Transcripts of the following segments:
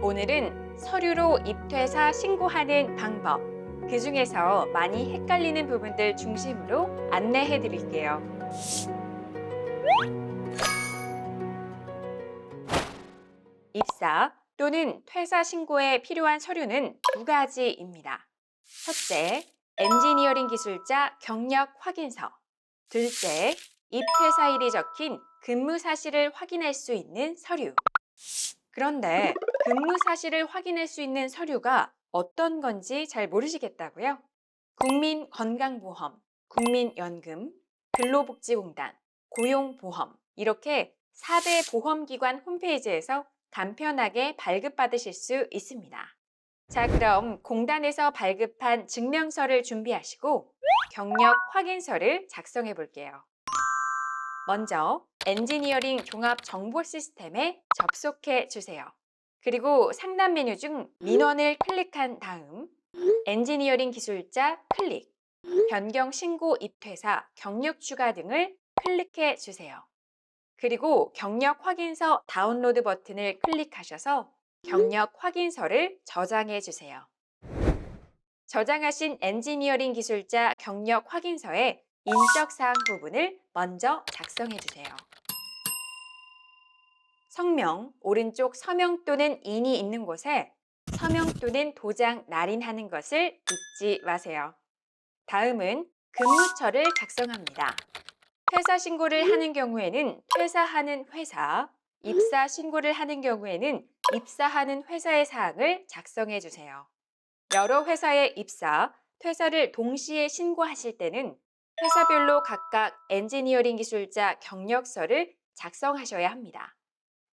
오늘은 서류로 입퇴사 신고하는 방법, 그 중에서 많이 헷갈리는 부분들 중심으로 안내해 드릴게요. 입사 또는 퇴사 신고에 필요한 서류는 두 가지입니다. 첫째, 엔지니어링 기술자 경력 확인서. 둘째, 입퇴사일이 적힌 근무 사실을 확인할 수 있는 서류. 그런데 근무 사실을 확인할 수 있는 서류가 어떤 건지 잘 모르시겠다고요? 국민건강보험, 국민연금, 근로복지공단, 고용보험 이렇게 4대 보험기관 홈페이지에서 간편하게 발급받으실 수 있습니다. 자, 그럼 공단에서 발급한 증명서를 준비하시고 경력 확인서를 작성해 볼게요. 먼저 엔지니어링 종합 정보 시스템에 접속해 주세요. 그리고 상단 메뉴 중 민원을 클릭한 다음 엔지니어링 기술자 클릭, 변경 신고 입퇴사, 경력 추가 등을 클릭해 주세요. 그리고 경력 확인서 다운로드 버튼을 클릭하셔서 경력 확인서를 저장해 주세요. 저장하신 엔지니어링 기술자 경력 확인서에 인적사항 부분을 먼저 작성해 주세요. 성명, 오른쪽 서명 또는 인이 있는 곳에 서명 또는 도장 날인하는 것을 잊지 마세요. 다음은 근무처를 작성합니다. 퇴사 신고를 하는 경우에는 퇴사하는 회사, 입사 신고를 하는 경우에는 입사하는 회사의 사항을 작성해 주세요. 여러 회사의 입사, 퇴사를 동시에 신고하실 때는 회사별로 각각 엔지니어링 기술자 경력서를 작성하셔야 합니다.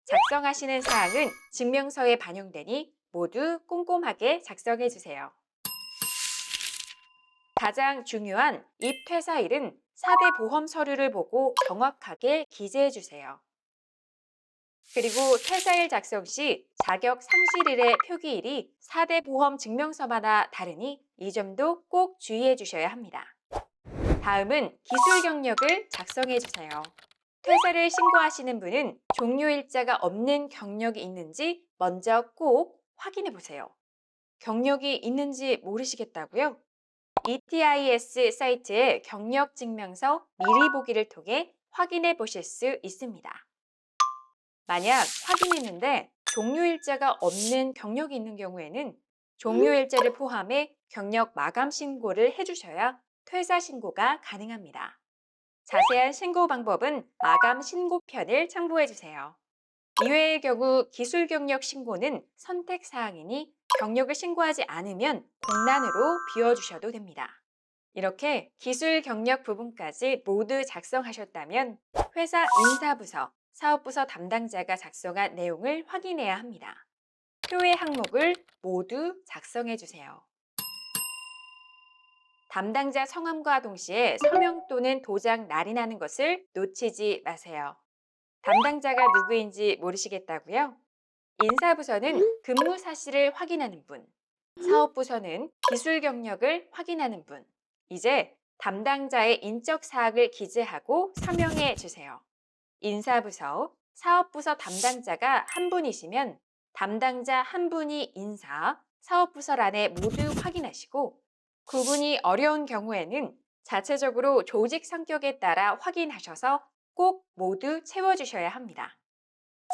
작성하시는 사항은 증명서에 반영되니 모두 꼼꼼하게 작성해 주세요. 가장 중요한 입퇴사일은 4대 보험 서류를 보고 정확하게 기재해 주세요. 그리고 퇴사일 작성 시 자격 상실일의 표기일이 4대 보험 증명서마다 다르니 이 점도 꼭 주의해 주셔야 합니다. 다음은 기술 경력을 작성해 주세요. 퇴사를 신고하시는 분은 종료일자가 없는 경력이 있는지 먼저 꼭 확인해 보세요. 경력이 있는지 모르시겠다고요? ETIS 사이트의 경력 증명서 미리 보기를 통해 확인해 보실 수 있습니다. 만약 확인했는데 종료일자가 없는 경력이 있는 경우에는 종료일자를 포함해 경력 마감 신고를 해주셔야 퇴사 신고가 가능합니다. 자세한 신고 방법은 마감 신고편을 참고해 주세요. 이외의 경우 기술 경력 신고는 선택 사항이니 경력을 신고하지 않으면 공란으로 비워주셔도 됩니다. 이렇게 기술 경력 부분까지 모두 작성하셨다면 회사 인사부서, 사업부서 담당자가 작성한 내용을 확인해야 합니다. 표의 항목을 모두 작성해 주세요. 담당자 성함과 동시에 서명 또는 도장 날인하는 것을 놓치지 마세요. 담당자가 누구인지 모르시겠다고요? 인사부서는 근무 사실을 확인하는 분, 사업부서는 기술 경력을 확인하는 분. 이제 담당자의 인적 사항을 기재하고 서명해 주세요. 인사부서, 사업부서 담당자가 한 분이시면 담당자 한 분이 인사, 사업부서란에 모두 확인하시고 구분이 어려운 경우에는 자체적으로 조직 성격에 따라 확인하셔서 꼭 모두 채워주셔야 합니다.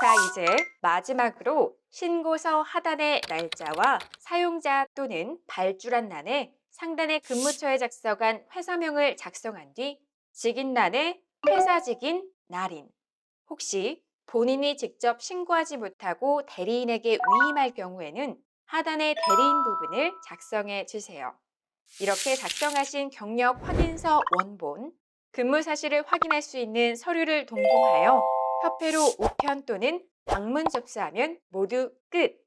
자, 이제 마지막으로 신고서 하단의 날짜와 사용자 또는 발주란란에 상단의 근무처에 작성한 회사명을 작성한 뒤 직인란에 회사직인 날인, 혹시 본인이 직접 신고하지 못하고 대리인에게 위임할 경우에는 하단의 대리인 부분을 작성해 주세요. 이렇게 작성하신 경력 확인서 원본, 근무 사실을 확인할 수 있는 서류를 동봉하여 협회로 우편 또는 방문 접수하면 모두 끝!